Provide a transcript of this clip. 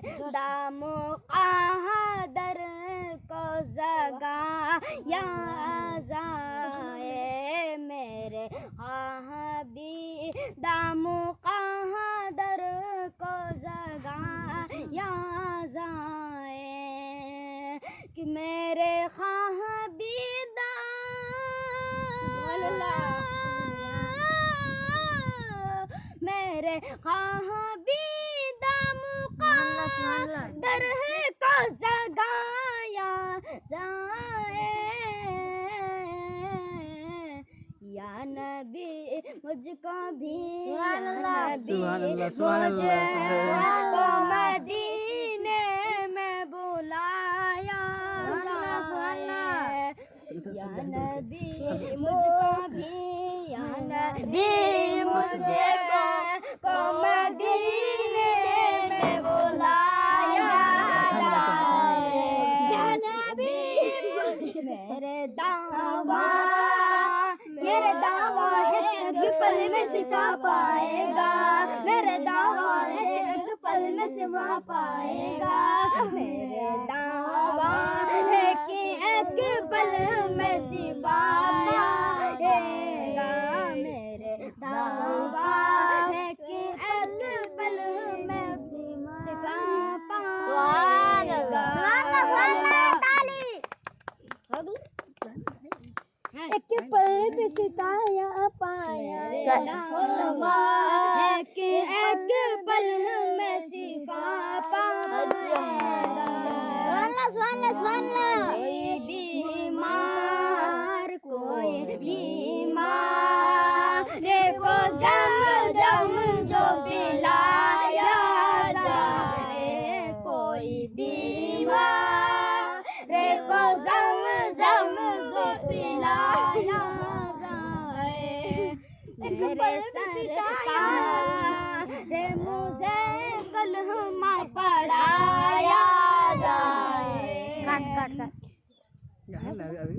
दामो कादर को जगाया जाए मेरे हाबी दामो कादर को जगाया जाए कि मेरे हाबी मेरे हाबी दर को जगाया जाए या नबी मुझको भी मुझको मदीने में बुलाया जाए या नबी मुझको भी या नबी मुझको मदीने में बुलाया जाए या नबी मेरे दावा है कि पल में सिखा पाएगा मेरे दावा है कि पल में सिखा पाएगा मेरे दावा है कि एक पल में सिखा पाएगा मेरे दावा है कि एक पल में सिखा पाएगा एक पल में सिताया पाया है कि एक पल में सिफा पाएगा कोई बीमार को ज़म जो पिलाया जाए कोई बीमार को ज़म जो पिलाया जाए मेरे सरकार मुझे कलमा पढ़ाया जाए